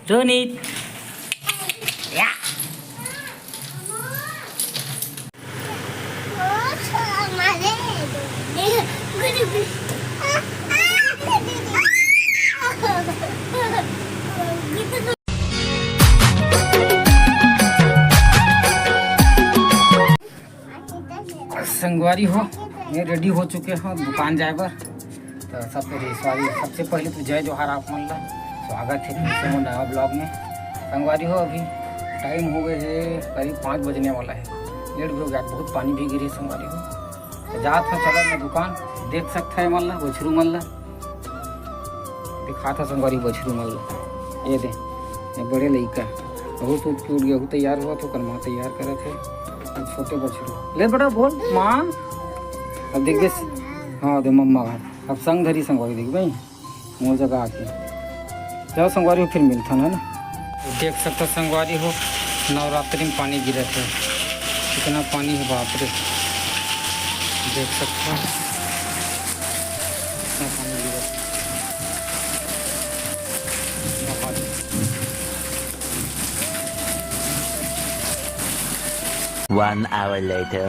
रोनित या संगवारी हो मैं रेडी हो चुके हो दुकान जाए बर तो सबसे पहले तो जय जोहार आप मन ला स्वागत है फिर से नया ब्लॉग में। संगवारी हो अभी टाइम हो गए है करीब 5 बजने वाला है, लेट भी हो गया, बहुत पानी भी गिरी संगवारी हो तो जा था चलो मैं दुकान देख सकता है मन ला बछरू मन ला दिखा था संगवारी बछरू मन ला ये दे ये बड़े लड़का बहुत उठ के उठ गया तैयार हुआ तो करमा तैयार करे थे छोटे बछरू ले बेटा बोल माँ अब देख दे हाँ दे मम्मा अब संग धरी संगवारी देख भाई मोर जगह आके जाओ संगवारी हो फिर मिलता है ना। देख सकते संगवारी हो नवरात्रि में पानी गिरे थे कितना पानी है बाप रे देख सकते हो कितना पानी गिरा One hour later.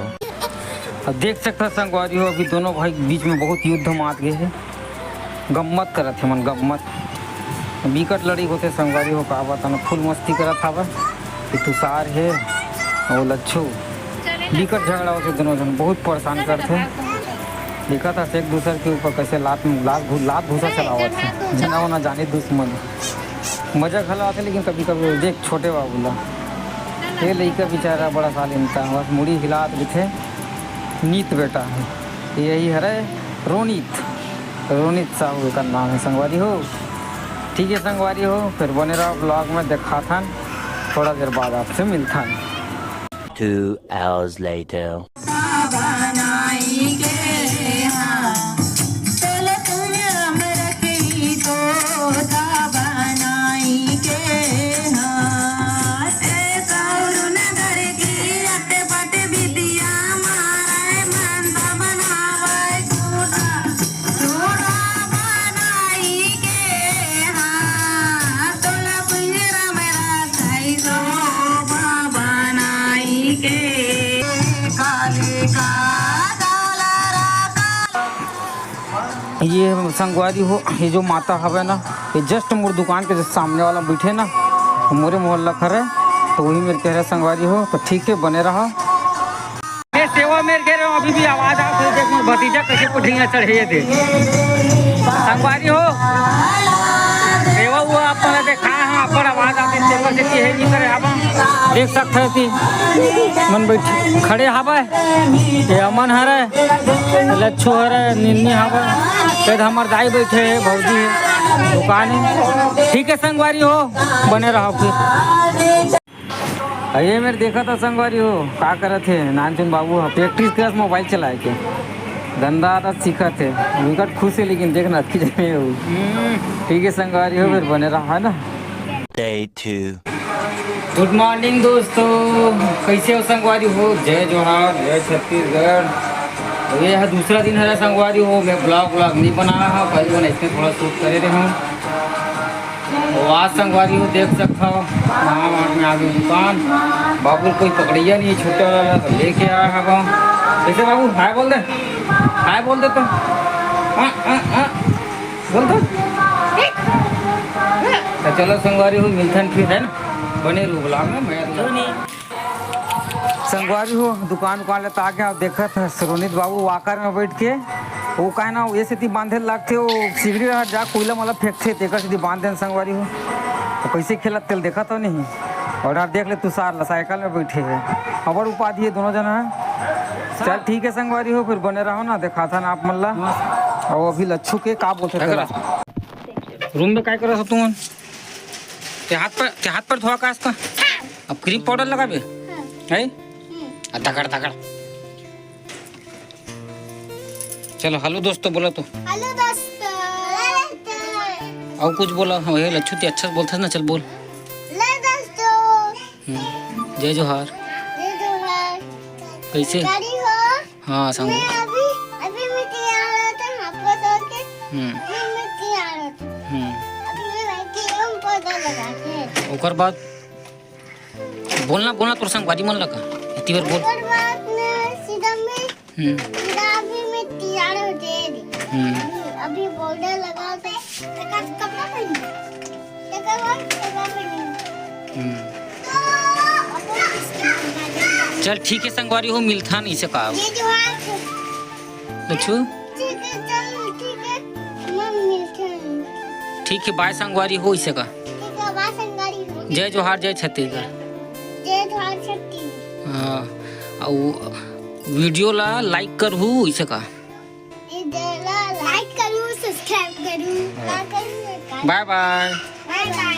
अब देख सकते संगवारी हो अभी दोनों भाई बीच में बहुत युद्ध मात गए हैं, गम्मत करत है मन गम्मत बिकट लड़ी होते संगवारी हो का बताना फुल मस्ती करत हवा कि तुषार है और लच्छू बिकट झगड़ा होते दोनों जन बहुत परेशान करते देखा था एक दूसरे के ऊपर कैसे लात भूसा चलावत है जना होना जाने दुश्मन मजा खिलाते लेकिन कभी कभी देख छोटे बाबूला ये लड़का बेचारा बड़ा साल इनका बस मुड़ी हिलात भी थे नीत बेटा है यही है रोनित साहू का नाम है संगवारी हो। ठीक है संगवारी हो फिर बने रहो ब्लॉग में देखा था थोड़ा देर बाद आपसे मिलता है। 2 hours later. ये संगवारी हो ये जो माता हवे ना ये जस्ट मोर दुकान के जस्ट सामने वाला बैठे ना मोरे मोहल्ला खरे तो वही मेरे कह रहे संगवारी हो तो ठीक है बने रहा मैं सेवा मेरे कह रहे हूँ अभी भी आवाज़ आ रही है भतीजा कैसे पुठिया चढ़े थे संगवारी हो सेवा हुआ आप देखा है पर आवाज़ आती सेवा से है नहीं करे हवा देख सकते हैं कि मन बैठ खड़े हवा ये अमन हरे लच्छू हरे निन्नी हवा फिर हमारे दाई बैठे है भौजी है दुकान है। ठीक है संगवारी हो बने रहो फिर ये मेरे देखा था संगवारी हो क्या करे थे नानचंद बाबू प्रैक्टिस क्लास मोबाइल चलाए के धंधा आता सीखा थे विकट खुश है लेकिन देखना अच्छी जगह हो। ठीक है संगवारी हो फिर बने रहा है ना। Day 2. गुड मॉर्निंग दोस्तों कैसे हो संगवारी हो जय जोहार जय छत्तीसगढ़। तो ये है दूसरा दिन है संगवारी हो मैं ब्लॉग नहीं बना रहा कल मैंने इसमें थोड़ा शूट करे रहे हूँ तो आज संगवारी हो देख सकता हो महामार्ट में आगे दुकान बाबू कोई पकड़िया नहीं छोटे वाला तो लेके आया है कैसे बाबू हाय बोल दे तो बोल दो तो चलो संगवारी हो मिलथन फिर है ना बने रू ब्लॉग में मैं संगवारी हो दुकान लेता आके आप देखा था रोनित बाबू वाकर में बैठ के वो का ना ये सीधी बांधे लगते वो सिगड़ी रहा जा कोयला मला फेंकते तेकर सीधी बांध दे संगवारी हो तो कैसे खेलत तेल देखा तो नहीं और आप देख ले तुषार साइकिल में बैठे है अबर उपाधि है दोनों जना है। चल ठीक है संगवारी हो फिर बने रहो ना देखा था ना आप मल्ला और अभी लच्छू के का बोलते थे रूम में क्या करो तुम ते हाथ पर धोआ का इसका अब क्रीम पाउडर लगा बे है तकड़ चलो हेलो दोस्तों बोलो तो हेलो दोस्तों और कुछ बोला हाँ ये लच्छू अच्छा बोलता ना चल बोल हेलो दोस्तों जय जोहार कैसे हाँ संग अभी मैं तैयार हो था हाथ धो के मैं तैयार हो था अभी मैं बैठी हूं पौधा लगा के ओकर बाद बोलना बोलना तोर संगवारी मन लगा इतनी बार बोल। ओकर बाद में सीधा अभी मैं तैयार हो जाए। अभी बॉर्डर लगा दे तका कपड़ा पहन तका कपड़ा पहन। चल ठीक है संगवारी हो, मिलथा नहीं से कहा ये जो है बच्चू। ठीक है, चल ठीक है, हम मिलते हैं। ठीक है बाय संगवारी हो इसे का। ठीक है, बात संगारी हो। जय जोहार जय छत्तीसगढ़। जय जोहार शक्ति। हाँ और वीडियो ला लाइक करहू इसे का। लाइक करूँ, सब्सक्राइब करूँ, क्या करूँ? Bye bye. Bye bye.